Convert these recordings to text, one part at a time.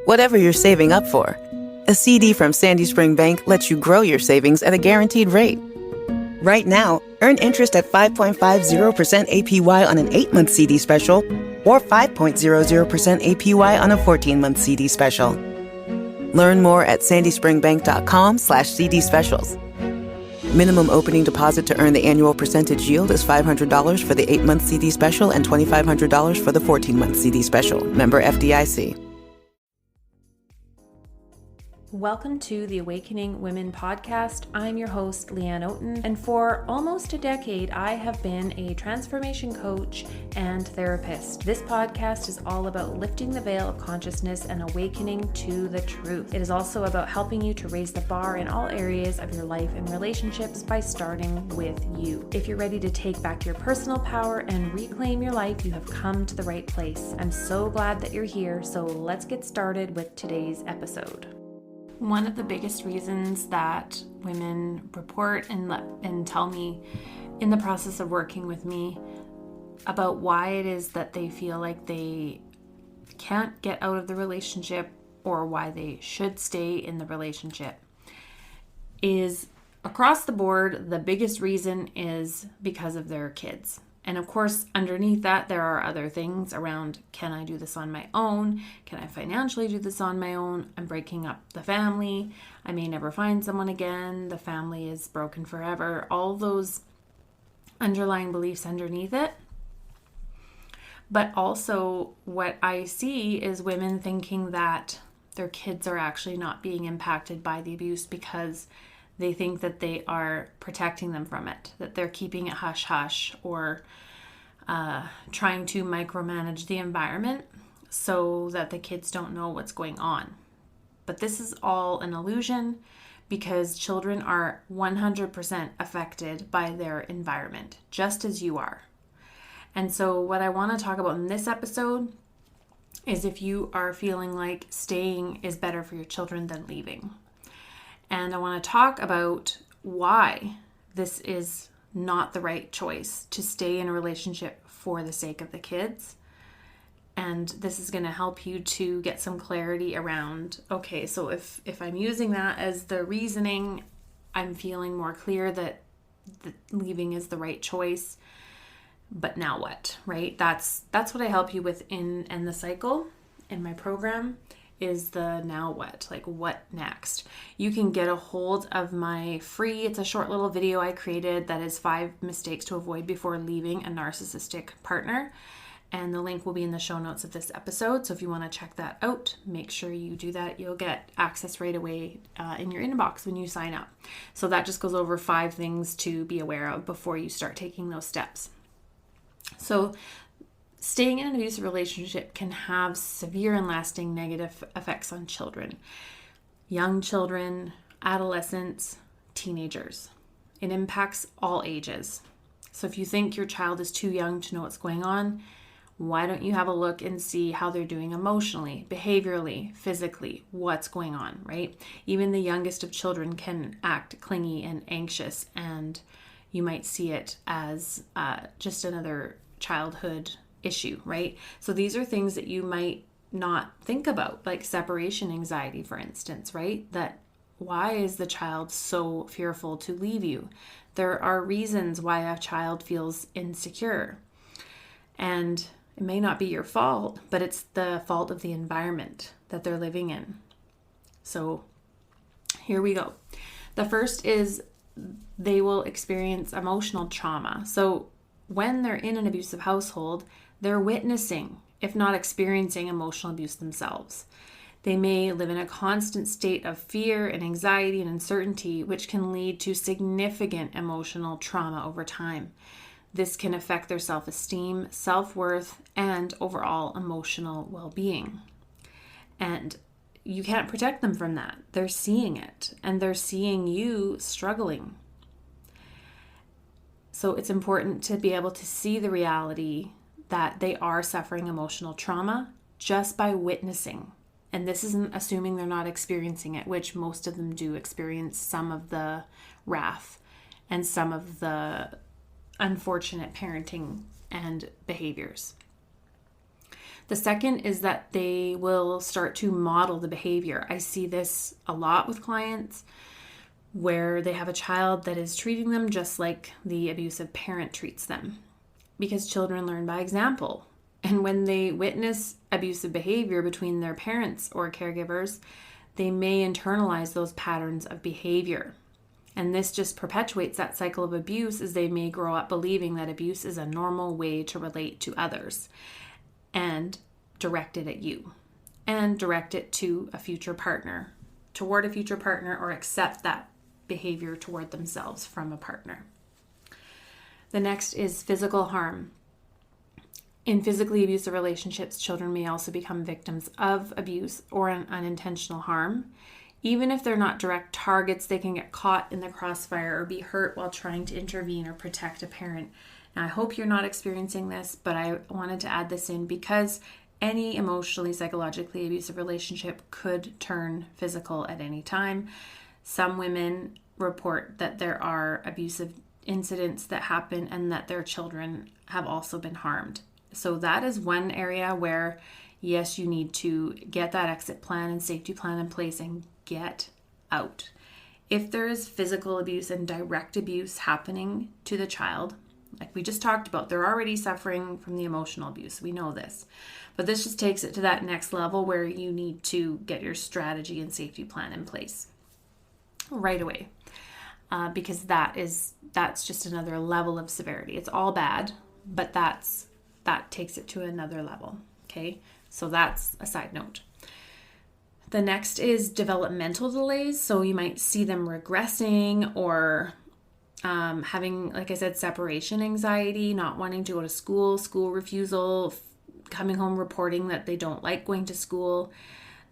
whatever you're saving up for. A CD from Sandy Spring Bank lets you grow your savings at a guaranteed rate. Right now, earn interest at 5.50% APY on an 8-month CD special or 5.00% APY on a 14-month CD special. Learn more at sandyspringbank.com/CD specials. Minimum opening deposit to earn the annual percentage yield is $500 for the 8-month CD special and $2,500 for the 14-month CD special. Member FDIC. Welcome to the Awakening Women podcast. I'm your host, Leanne Oaten, and for almost a decade, I have been a transformation coach and therapist. This podcast is all about lifting the veil of consciousness and awakening to the truth. It is also about helping you to raise the bar in all areas of your life and relationships by starting with you. If you're ready to take back your personal power and reclaim your life, you have come to the right place. I'm so glad that you're here, so let's get started with today's episode. One of the biggest reasons that women report and tell me in the process of working with me about why it is that they feel like they can't get out of the relationship or why they should stay in the relationship is across the board, the biggest reason is because of their kids. And of course, underneath that, there are other things around, can I do this on my own? Can I financially do this on my own? I'm breaking up the family. I may never find someone again. The family is broken forever. All those underlying beliefs underneath it. But also what I see is women thinking that their kids are actually not being impacted by the abuse because they think that they are protecting them from it, that they're keeping it hush-hush or trying to micromanage the environment so that the kids don't know what's going on. But this is all an illusion because children are 100% affected by their environment, just as you are. And so what I want to talk about in this episode is if you are feeling like staying is better for your children than leaving. And I want to talk about why this is not the right choice to stay in a relationship for the sake of the kids. And this is going to help you to get some clarity around, okay, so if I'm using that as the reasoning, I'm feeling more clear that leaving is the right choice. But now what, right? That's what I help you with in End the Cycle in my program. Is the now what, like what next. You can get a hold of my free, it's a short little video I created that is 5 mistakes to avoid before leaving a narcissistic partner. And the link will be in the show notes of this episode. So if you want to check that out, make sure you do that. You'll get access right away in your inbox when you sign up. So that just goes over 5 things to be aware of before you start taking those steps. So staying in an abusive relationship can have severe and lasting negative effects on children, young children, adolescents, teenagers. It impacts all ages. So if you think your child is too young to know what's going on, why don't you have a look and see how they're doing emotionally, behaviorally, physically, what's going on, right? Even the youngest of children can act clingy and anxious, and you might see it as just another childhood issue, right? So these are things that you might not think about, like separation anxiety, for instance, right? That why is the child so fearful to leave you? There are reasons why a child feels insecure. And it may not be your fault, but it's the fault of the environment that they're living in. So here we go. The first is they will experience emotional trauma. So when they're in an abusive household, they're witnessing, if not experiencing, emotional abuse themselves. They may live in a constant state of fear and anxiety and uncertainty, which can lead to significant emotional trauma over time. This can affect their self-esteem, self-worth, and overall emotional well-being. And you can't protect them from that. They're seeing it, and they're seeing you struggling. So it's important to be able to see the reality that they are suffering emotional trauma just by witnessing. And this isn't assuming they're not experiencing it, which most of them do experience some of the wrath and some of the unfortunate parenting and behaviors. The second is that they will start to model the behavior. I see this a lot with clients where they have a child that is treating them just like the abusive parent treats them, because children learn by example. And when they witness abusive behavior between their parents or caregivers, they may internalize those patterns of behavior. And this just perpetuates that cycle of abuse, as they may grow up believing that abuse is a normal way to relate to others and direct it at you and direct it to a future partner, toward a future partner, or accept that behavior toward themselves from a partner. The next is physical harm. In physically abusive relationships, children may also become victims of abuse or an unintentional harm. Even if they're not direct targets, they can get caught in the crossfire or be hurt while trying to intervene or protect a parent. Now, I hope you're not experiencing this, but I wanted to add this in because any emotionally, psychologically abusive relationship could turn physical at any time. Some women report that there are abusive incidents that happen and that their children have also been harmed. So that is one area where, yes, you need to get that exit plan and safety plan in place and get out. If there is physical abuse and direct abuse happening to the child, like we just talked about, they're already suffering from the emotional abuse. We know this. But this just takes it to that next level where you need to get your strategy and safety plan in place right away. Because that's just another level of severity. It's all bad, but that takes it to another level. Okay, so that's a side note. The next is developmental delays. So you might see them regressing or having, like I said, separation anxiety, not wanting to go to school refusal, coming home reporting that they don't like going to school.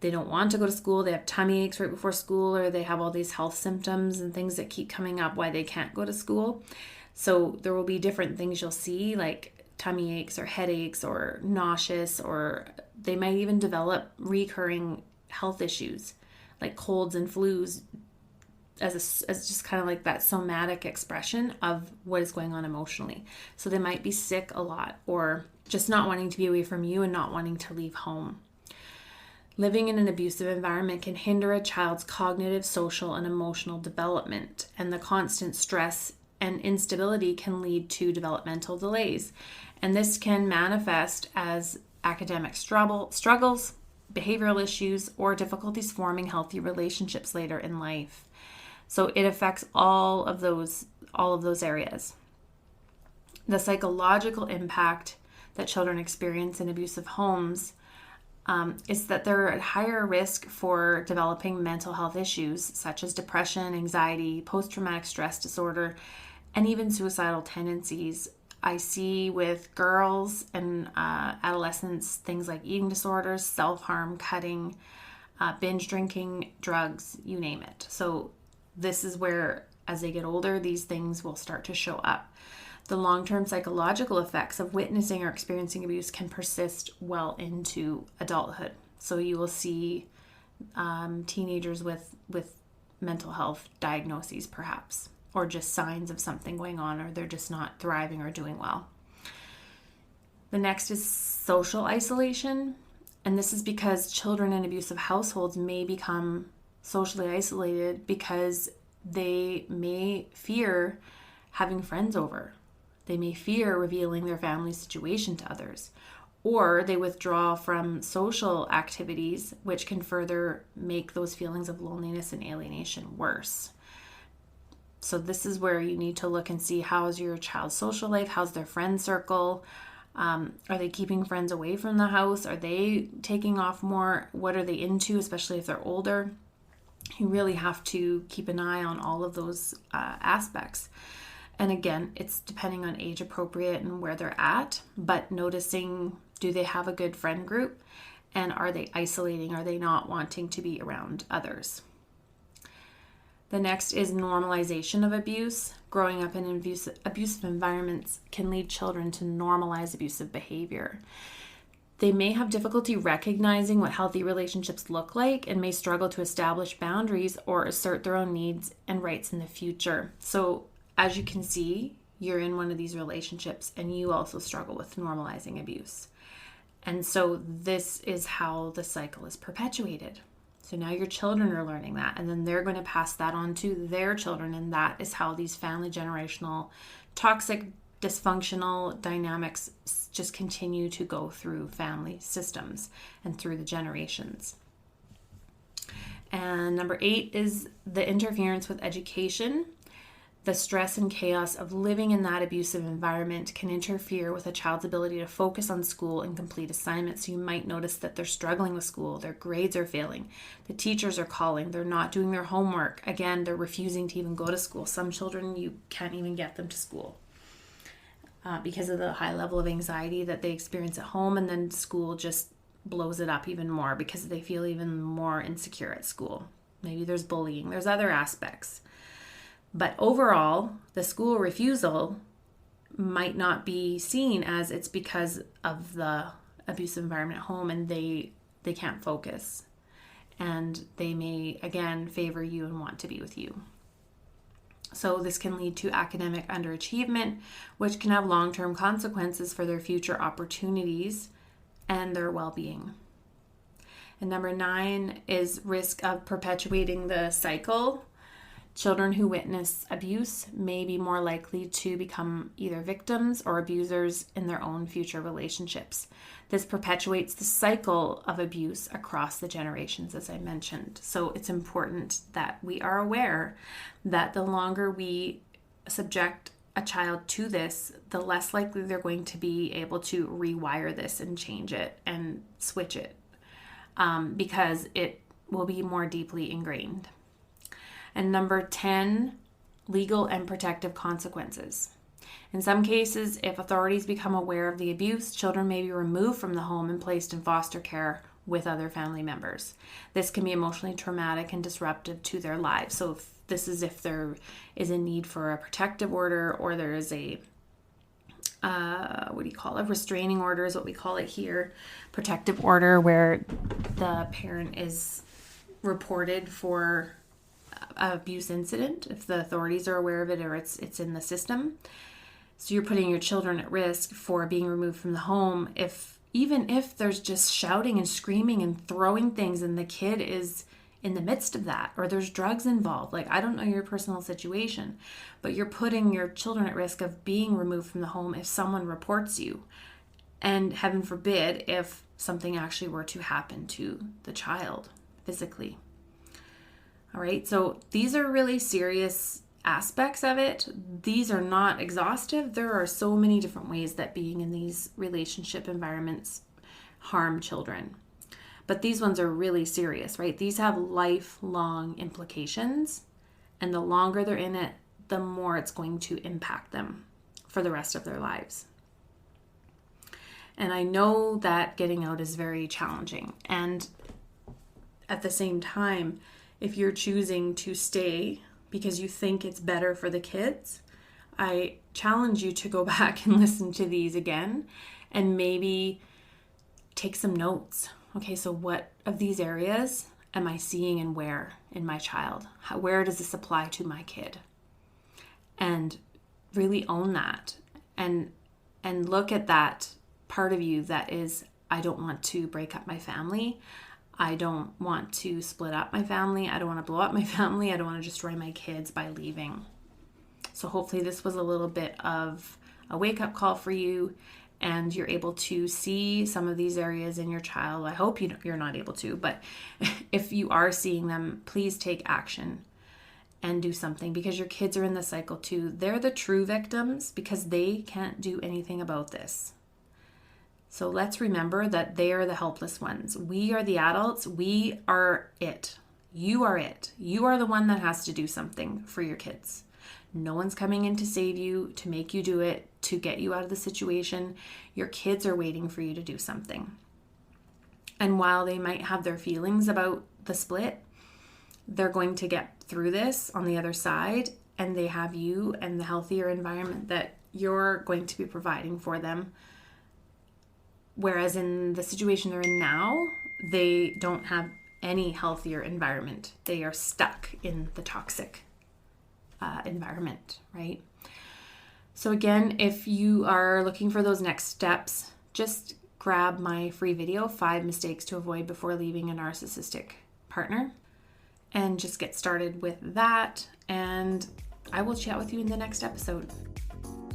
They don't want to go to school. They have tummy aches right before school, or they have all these health symptoms and things that keep coming up why they can't go to school. So there will be different things you'll see, like tummy aches or headaches or nauseous, or they might even develop recurring health issues like colds and flus as just kind of like that somatic expression of what is going on emotionally. So they might be sick a lot, or just not wanting to be away from you and not wanting to leave home. Living in an abusive environment can hinder a child's cognitive, social, and emotional development, and the constant stress and instability can lead to developmental delays. And this can manifest as academic struggles, behavioral issues, or difficulties forming healthy relationships later in life. So it affects all of those areas. The psychological impact that children experience in abusive homes is that they're at higher risk for developing mental health issues such as depression, anxiety, post-traumatic stress disorder, and even suicidal tendencies. I see with girls and adolescents things like eating disorders, self-harm, cutting, binge drinking, drugs, you name it. So this is where, as they get older, these things will start to show up. The long-term psychological effects of witnessing or experiencing abuse can persist well into adulthood. So you will see teenagers with mental health diagnoses perhaps, or just signs of something going on, or they're just not thriving or doing well. The next is social isolation. And this is because children in abusive households may become socially isolated because they may fear having friends over. They may fear revealing their family situation to others, or they withdraw from social activities, which can further make those feelings of loneliness and alienation worse. So this is where you need to look and see, how's your child's social life? How's their friend circle? Are they keeping friends away from the house? Are they taking off more? What are they into, especially if they're older? You really have to keep an eye on all of those aspects. And again, it's depending on age appropriate and where they're at, but noticing, do they have a good friend group? And are they isolating? Are they not wanting to be around others? The next is normalization of abuse. Growing up in abusive environments can lead children to normalize abusive behavior. They may have difficulty recognizing what healthy relationships look like and may struggle to establish boundaries or assert their own needs and rights in the future. So as you can see, you're in one of these relationships and you also struggle with normalizing abuse. And so this is how the cycle is perpetuated. So now your children are learning that, and then they're going to pass that on to their children. And that is how these family generational toxic dysfunctional dynamics just continue to go through family systems and through the generations. And number 8 is the interference with education. The stress and chaos of living in that abusive environment can interfere with a child's ability to focus on school and complete assignments. So you might notice that they're struggling with school, their grades are failing, the teachers are calling, they're not doing their homework. Again, they're refusing to even go to school. Some children, you can't even get them to school because of the high level of anxiety that they experience at home, and then school just blows it up even more because they feel even more insecure at school. Maybe there's bullying, there's other aspects. But overall, the school refusal might not be seen as it's because of the abusive environment at home, and they can't focus. And they may, again, favor you and want to be with you. So this can lead to academic underachievement, which can have long-term consequences for their future opportunities and their well-being. And number 9 is risk of perpetuating the cycle. Children who witness abuse may be more likely to become either victims or abusers in their own future relationships. This perpetuates the cycle of abuse across the generations, as I mentioned. So it's important that we are aware that the longer we subject a child to this, the less likely they're going to be able to rewire this and change it and switch it, because it will be more deeply ingrained. And number 10, legal and protective consequences. In some cases, if authorities become aware of the abuse, children may be removed from the home and placed in foster care with other family members. This can be emotionally traumatic and disruptive to their lives. So if there is a need for a protective order, or there is a restraining order is what we call it here, protective order, where the parent is reported for abuse incident, if the authorities are aware of it or it's in the system. So you're putting your children at risk for being removed from the home even if there's just shouting and screaming and throwing things and the kid is in the midst of that, or there's drugs involved. Like, I don't know your personal situation, but you're putting your children at risk of being removed from the home if someone reports you, and heaven forbid if something actually were to happen to the child physically. All right, so these are really serious aspects of it. These are not exhaustive. There are so many different ways that being in these relationship environments harm children. But these ones are really serious, right? These have lifelong implications, and the longer they're in it, the more it's going to impact them for the rest of their lives. And I know that getting out is very challenging. And at the same time, if you're choosing to stay because you think it's better for the kids, I challenge you to go back and listen to these again and maybe take some notes. Okay, so what of these areas am I seeing and where in my child? Where does this apply to my kid? And really own that and look at that part of you that is, I don't want to break up my family. I don't want to split up my family. I don't want to blow up my family. I don't want to destroy my kids by leaving. So hopefully this was a little bit of a wake-up call for you, and you're able to see some of these areas in your child. I hope you're not able to, but if you are seeing them, please take action and do something, because your kids are in the cycle too. They're the true victims because they can't do anything about this. So let's remember that they are the helpless ones. We are the adults. We are it. You are it. You are the one that has to do something for your kids. No one's coming in to save you, to make you do it, to get you out of the situation. Your kids are waiting for you to do something. And while they might have their feelings about the split, they're going to get through this on the other side, and they have you and the healthier environment that you're going to be providing for them. Whereas in the situation they're in now, they don't have any healthier environment. They are stuck in the toxic environment, right? So again, if you are looking for those next steps, just grab my free video, 5 Mistakes to Avoid Before Leaving a Narcissistic Partner, and just get started with that. And I will chat with you in the next episode.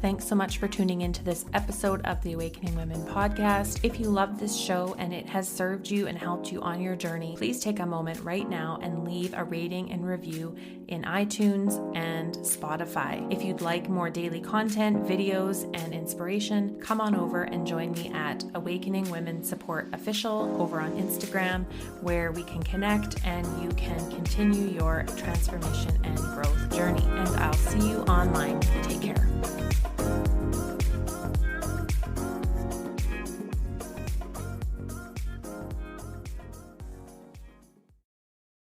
Thanks so much for tuning into this episode of the Awakening Women podcast. If you love this show and it has served you and helped you on your journey, please take a moment right now and leave a rating and review in iTunes and Spotify. If you'd like more daily content, videos, and inspiration, come on over and join me at Awakening Women Support Official over on Instagram, where we can connect and you can continue your transformation and growth journey. And I'll see you online. Take care.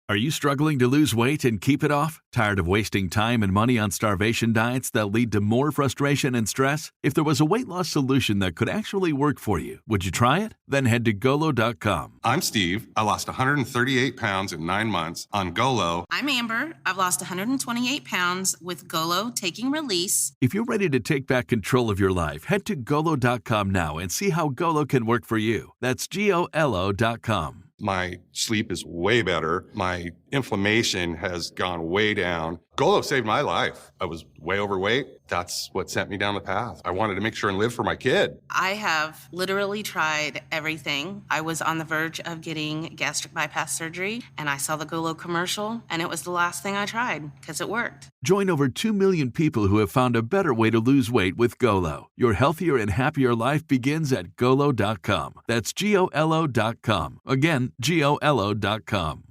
Are you struggling to lose weight and keep it off? Tired of wasting time and money on starvation diets that lead to more frustration and stress? If there was a weight loss solution that could actually work for you, would you try it? Then head to Golo.com. I'm Steve. I lost 138 pounds in 9 months on Golo. I'm Amber. I've lost 128 pounds with Golo Taking Release. If you're ready to take back control of your life, head to Golo.com now and see how Golo can work for you. That's Golo.com. My sleep is way better. My inflammation has gone way down. Golo saved my life. I was way overweight. That's what sent me down the path. I wanted to make sure and live for my kid. I have literally tried everything. I was on the verge of getting gastric bypass surgery, and I saw the Golo commercial, and it was the last thing I tried because it worked. Join over 2 million people who have found a better way to lose weight with Golo. Your healthier and happier life begins at Golo.com. That's Golo.com. Again, Golo.com.